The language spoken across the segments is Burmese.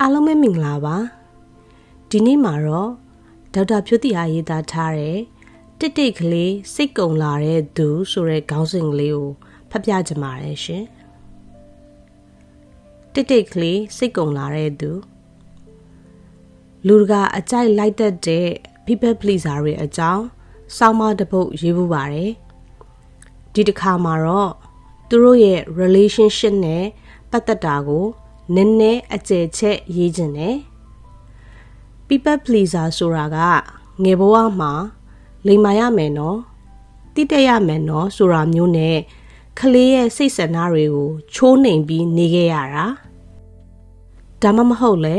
အားလုံးပဲမင်္ဂလာပါဒီနေ့မှာတော့ဒေါက်တာဖြိုးတီအားရေးသားထားတဲ့တိတ်တိတ်ကလေးစိတ်ကုံလာတဲ့သူဆိုတဲ့ခေါင်းစဉ်ကလေးကိုဖတ်ပြကြပါရရှင်တိတ်တိတ်ကလေးစိတ်ကုံလာတဲ့သူလူကအကြိုက်လိုက်တတ်တဲ့ people pleaser တွေအကြောင်းစောင်းမတစ်ပုဒ်ရေးဖို့ပါတယ်ဒီတစ်ခါမှာတော့သူတို့ရဲ့ relationship နဲ့ပတ်သက်တာကိုနည်းနည်းအကျယ်ချက်ရေးခြင်းနဲ့ people pleaser ဆိုတာကငယ်ဘဝမှာလိမ်မာရမယ်နော်တိတက်ရမယ်နော်ဆိုတာမျိုးနဲ့ကလေးရဲ့စိတ်ဆန္ဒတွေကိုချိုးနှိမ်ပြီးနေခဲ့ရတာဒါမှမဟုတ်လေ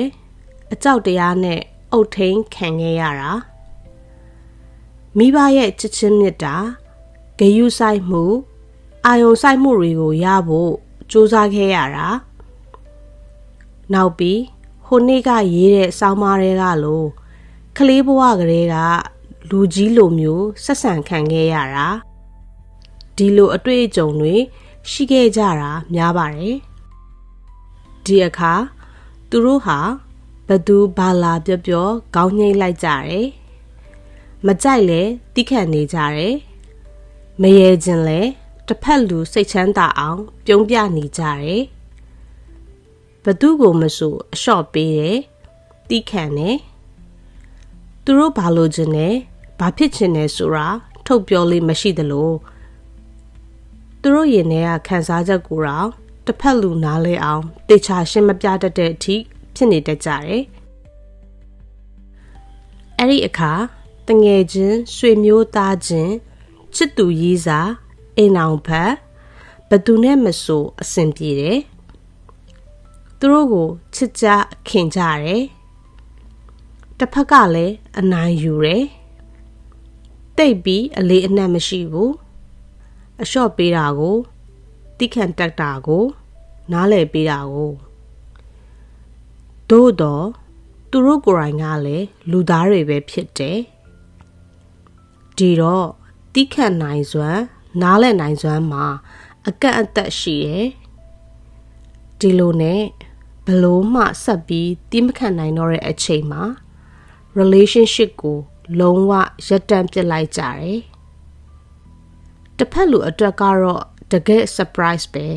အကြောက်တရားနဲ့အုတ်ထိန်ခံခဲ့ရတာမိဘရဲ့ချစ်ချင်းမြတ်တာဂရုစိုက်မှုအာယုံစိုက်မှုတွေကိုရဖို့စူးစမ်းခဲ့ရတာနောက်ပြီးဟိုနေ့ကရေးတဲ့စောင်းမားတွေကလိုကလေးဘဝကလေးကလူကြီးလိုမျိုးဆက်ဆံခံခဲ့ရတာဒီလိုအတွေ့အကြုံတွေရှိခဲ့ကြတာများပါတယ်ဒီအခါသူတို့ဟာဘသူဘာလာပြောခေါင်းငိမ့်လိုက်ကြတယ်မကြိုက်လဲတိခတ်နေကြတယ်မရေခြင်းလဲတစ်ဖက်လူစိတ်ချမ်းသာအောင်ပြုံးပြနေကြတယ်ဘသူကိုမဆိုအလျှော့ပေးတယ်တိခတ်နေသူတို့ဘာလို့ခြင်းလဲဘာဖြစ်ခြင်းလဲဆိုတာထုတ်ပြောလေးမရှိသလိုသူတို့ရင်ထဲကခံစားချက်ကိုတော့တစ်ဖက်လူနားလဲအောင်တေချာရှင်းမပြတတ်တဲ့အထိဖြစ်နေတတ်ကြတယ်အဲ့ဒီအခါတငယ်ချင်းဆွေမျိုးသားချင်းချစ်သူရေးစားအိမ်အောင်ဖက်ဘသူနဲ့မဆိုအဆင်ပြေတယ်သူတို့ကိုချစ်ကြခင်ကြတယ်တစ်ဖက်ကလည်းအနိုင်ယူတယ်တိတ်ပြီးအလေးအနက်မရှိဘူးအလျှော့ပေးတာကိုတိခန့်တက်တာကိုနားလည်ပေးတာကိုသို့တော့သူတို့ကိုယ်တိုင်ကလည်းလူသားတွေပဲဖြစ်တယ်ဒီတော့တိခန့်နိုင်စွမ်းနားလည်နိုင်စွမ်းမှာအကန့်အသတ်ရှိတယ်ဒီလိုနဲ့ဘလို့မှဆက်ပြီးတိမခံနိုင်တော့တဲ့အချိန်မှာ relationship ကိုလုံးဝရပ်တန့်ပစ်လိုက်ကြတယ်တစ်ဖက်လူအတွက်ကတော့တကယ် surprise ပဲ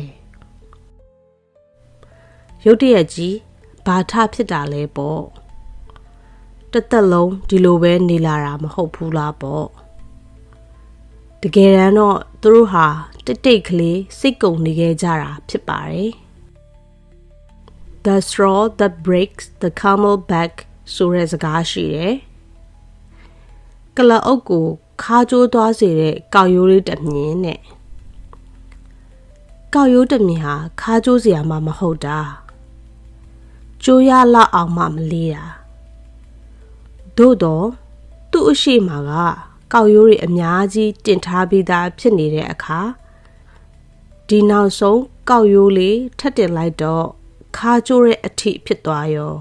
ရုတ်တရက်ကြီးဘာထဖြစ်တာလဲပေါ့တစ်သက်လုံးဒီလိုပဲနေလာတာမဟုတ်ဘူးလားပေါ့တကယ်တမ်းတော့သူတို့ဟာတိတ်တိတ်ကလေးစိတ်ကုန်နေခဲ့ကြတာဖြစ်ပါတယ် The straw that breaks the camel back ဆိုတဲ့စကားရှိတယ်ကလအုပ်ကိုခါကျိုးသွားစေတဲ့ကောက်ရိုးလေးတစ်မြင်နဲ့ကောက်ရိုးတစ်မြင်ဟာခါကျိုးစရာမှမဟုတ်တာကျိုးရလောက်အောင်မှမလေးတာသို့တော့သူ့အရှိမကကောက်ရိုးတွေအများကြီးတင်ထားပြီးသားဖြစ်နေတဲ့အခါဒီနောက်ဆုံးကောက်ရိုးလေးထပ်တင်လိုက်တော့ခါကျိုးတဲ့အထိဖြစ်သွားရော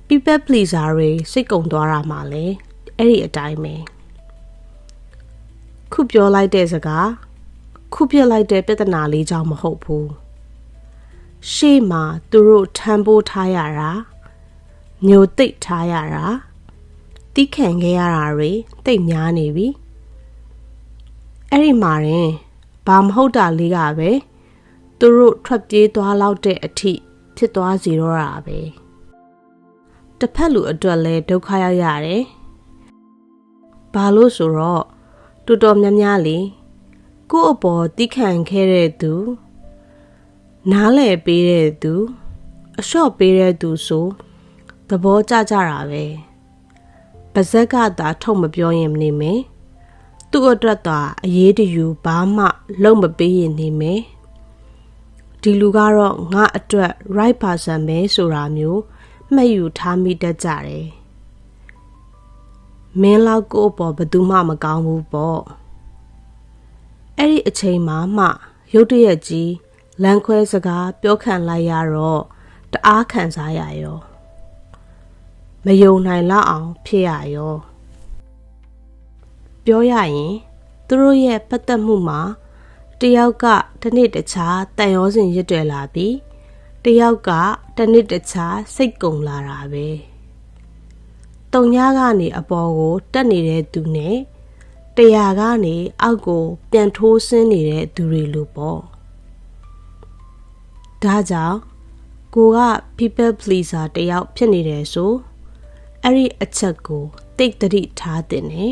people pleaser တွေစိတ်ကုန်သွားတာမှလေအဲ့ဒီအတိုင်းပဲခုပြောလိုက်တဲ့စကားခုပြလိုက်တဲ့ပြဿနာလေးကြောင့်မဟုတ်ဘူးရှေ့မှာသူတို့ထမ်းပိုးထားရတာမျိုးသိပ်ထားရတာတိခံခဲ့ရတာတွေတိတ်များနေပြီအဲ့ဒီမှာရင်ဘာမဟုတ်တာလေးကပဲသူတို့ထွက်ပြေးသွားလောက်တဲ့အထိဖြစ်သွားစီတော့တာပဲတစ်ဖက်လူအတွက်လည်းဒုက္ခရောက်ရတယ်ဘာလို့ဆိုတော့တော်တော်များများလေကိုယ့်အပေါ်တိခံခဲ့တဲ့သူနားလည်ပေးတဲ့သူအလျှော့ပေးတဲ့သူဆိုသဘောကျကြတာပဲပါဇက်ကသာထုတ်မပြောရင်နေမယ်သူ့အတွက်သာအရေးတယူဘာမှလုံးမပေးရင်နေမယ်ဒီလူကတော့ငါအတွက် right person ပဲဆိုတာမျိုးမှတ်ယူထားမိတတ်ကြတယ်မင်းလောက်ကိုယ့်ပေါ်ဘယ်သူမှမကောင်းဘူးပေါ့အဲ့ဒီအချိန်မှရုတ်တရက်ကြီးလမ်းခွဲစကားပြောခံလိုက်ရတော့တအားခံစားရရောမယုံနိုင်လောက်အောင်ဖြစ်ရရောပြောရရင်သူတို့ရဲ့ပတ်သက်မှုမှာတယောက်ကတစ်နေ့တခြားတန်ရောစင်ရစ်တယ်လာပြီး တယောက်ကတနစ်တခြားစိတ်ကုံလာတာပဲတုံညာကနေအပေါ်ကိုတက်နေတဲ့သူနဲ့100ကနေအောက်ကိုပြန်ထိုးဆင်းနေတဲ့သူတွေလိုပေါ့ဒါကြောင့်ကိုက people pleaser တယောက်ဖြစ်နေတယ်ဆိုအဲ့ဒီအချက်ကိုတိတ်တတိထားတင်နေ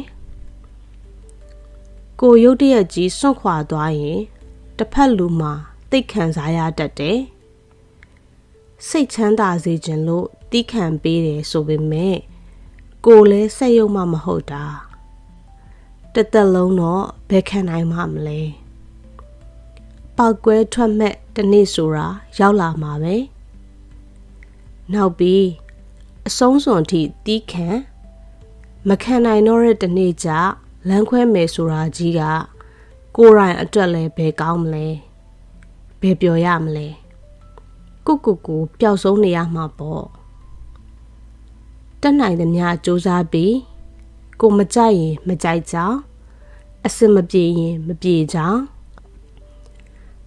ကိုရုတ်တရက်ကြီးစွန့်ခွာသွားရင်တစ်ဖက်လူမှာတိတ်ခံစားရတတ်တယ်စိတ်ချမ်းသာစေခြင်းလို့တီးခံပေးတယ်ဆိုပေမဲ့ကိုလည်းစက်ရုံမှမဟုတ်တာတသက်လုံးတော့ဘယ်ခံနိုင်မှမလဲပောက်ကွဲထွက်မဲ့တနေ့ဆိုတာရောက်လာမှာပဲနောက်ပြီးအဆုံးစွန်ထိတီးခံမခံနိုင်တော့တဲ့တနေ့ကျလမ်းခွဲမယ်ဆိုတာကြီးကကိုယ်တိုင်အတွက်လည်းဘယ်ကောင်းမလဲဘယ်ပြောရမလဲကိုပျောက်ဆုံးနေရမှာပေါ့တက်နိုင်သမျှစူးစမ်းပြီးကိုမကြိုက်ရင်မကြိုက်ကြောင်းအစင်မပြေရင်မပြေကြောင်း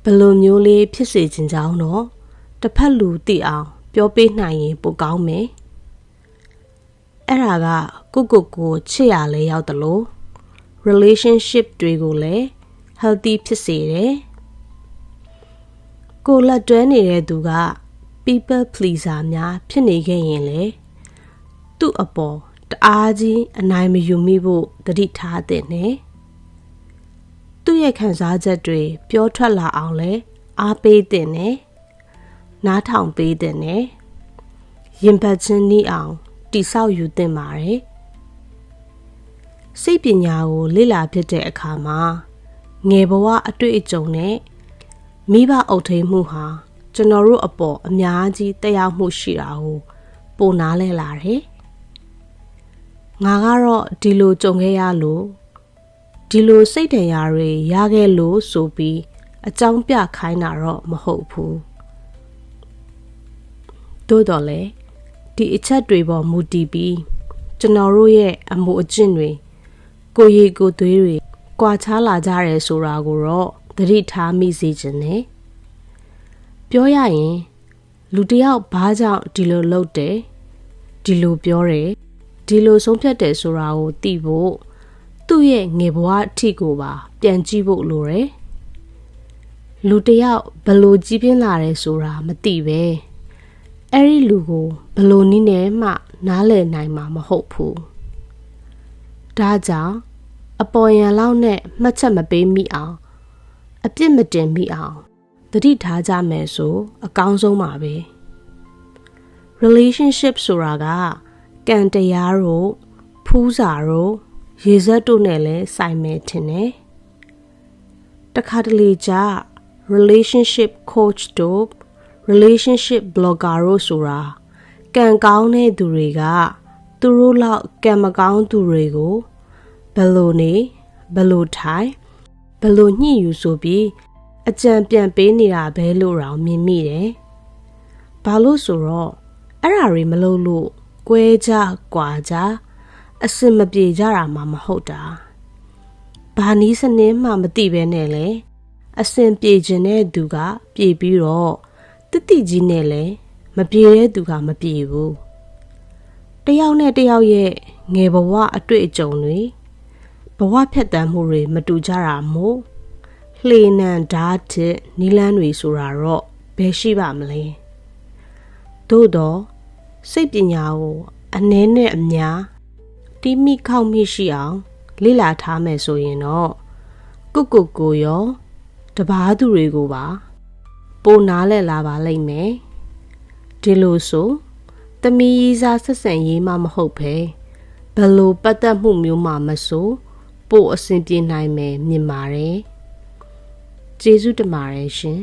ဘယ်လိုမျိုးလေးဖြစ်စေချင်ကြောင်းတော့တစ်ဖက်လူသိအောင်ပြောပေးနိုင်ရင်ပိုကောင်းမယ်အဲ့ဒါကကိုချစ်ရလဲရောက်တယ်လို့ relationship တွေကိုလည်း healthy ဖြစ်စေတယ်ကိုလက်တွဲနေတဲ့သူက people pleaser များဖြစ်နေခဲ့ရင်လေသူ့အပေါ်တအားကြီးအနိုင်မယူမိဖို့တတိထားတဲ့နဲ့သူ့ရဲ့ခံစားချက်တွေပြောထွက်လာအောင်လဲအားပေးတဲ့နဲ့နားထောင်ပေးတဲ့နဲ့ရင်ပတ်ချင်းနီးအောင်တိဆောက်ယူတင်ပါတယ်စိတ်ပညာကိုလေ့လာဖြစ်တဲ့အခါမှာငယ်ဘဝအတွေ့အကြုံနဲ့မိဘအုပ်ထိန်မှုဟာကျွန်တော်တို့အပေါ်အများကြီးတက်ရောက်မှုရှိတာကိုပိုနားလဲလာတယ်ငါကတော့ဒီလိုကြုံခဲ့ရလို့ဒီလိုစိတ်တရားတွေရခဲ့လို့ဆိုပြီးအကြောင်းပြခိုင်းတာတော့မဟုတ်ဘူးတိုးတော်လေဒီအချက်တွေပေါ်မူတည်ပြီးကျွန်တော်တို့ရဲ့အမှုအကျင့်တွေကိုရီကိုသွေးတွေကွာခြားလာကြတယ်ဆိုတာကိုတော့သတိထားမိစေချင်တယ်ပြောရရင်လူတယောက်ဘာကြောင့်ဒီလိုလုပ်တယ်ဒီလိုပြောတယ်ဒီလိုဆုံးဖြတ်တယ်ဆိုတာကိုသိဖို့သူ့ရဲ့ငယ်ဘဝအထိကိုပါပြန်ကြည့်ဖို့လိုတယ်လူတယောက်ဘလို့ကြီးပြင်းလာတယ်ဆိုတာမသိပဲအဲ့ဒီလူကိုဘလို့နည်းနဲ့မှနားလည်နိုင်မှာမဟုတ်ဘူးဒါကြောင့်အပေါ်ယံလောက်နဲ့မှတ်ချက်မပေးမိအောင်အပြစ်မတင်မိအောင်သတိထားကြမယ်ဆိုအကောင်းဆုံးပါပဲ relationship ဆိုတာကကံတရားတို့ဖူးစာတို့ရေစက်တို့နဲ့လည်းဆိုင်မယ်ထင်တယ်တခါတလေကျ relationship coach တို့ relationship blogger တို့ဆိုတာကံကောင်းတဲ့သူတွေကသူတို့လောက်ကံမကောင်းသူတွေကိုဘယ်လိုနေဘယ်လိုထိုင်ဘယ်လိုညှိယူဆိုပြီးအကြံပြန်ပေးနေတာပဲလို့တောင်မြင်မိတယ်။ဘာလို့ဆိုတော့အဲ့ဓာတွေမလုပ်လို့ကွဲကြကွာကြအစင်မပြေကြတာမှမဟုတ်တာ။ဘာနည်းစနစ်မှမသိပဲနဲ့လေအစင်ပြေခြင်းတဲ့သူကပြေပြီးတော့တိတိကြီးနဲ့လည်းမပြေတဲ့သူကမပြေဘူး။တယောက်နဲ့တယောက်ရဲ့ငယ်ဘဝအတွေ့အကြုံတွေဘဝဖြတ်တန်းမှုတွေမတူကြတာမို့လှေနံဓာတ်တဲ့နီလန်းတွေဆိုတာတော့ဘယ်ရှိပါမလဲသို့တော့စိတ်ပညာကိုအနည်းနဲ့အများတီးမိခောက်မိရှိအောင်လေ့လာထားမယ်ဆိုရင်တော့ကိုရောတပားသူတွေကိုပါပိုနားလည်လာပါလိမ့်မယ်ဒီလိုဆိုသမီးရီးစားဆက်ဆံရေးမှမဟုတ်ပဲဘယ်လိုပတ်သက်မှုမျိုးမှမဆိုပိုအဆင်ပြေနိုင်မယ်မြင်ပါတယ်ကျေးဇူးတင်ပါတယ်ရှင်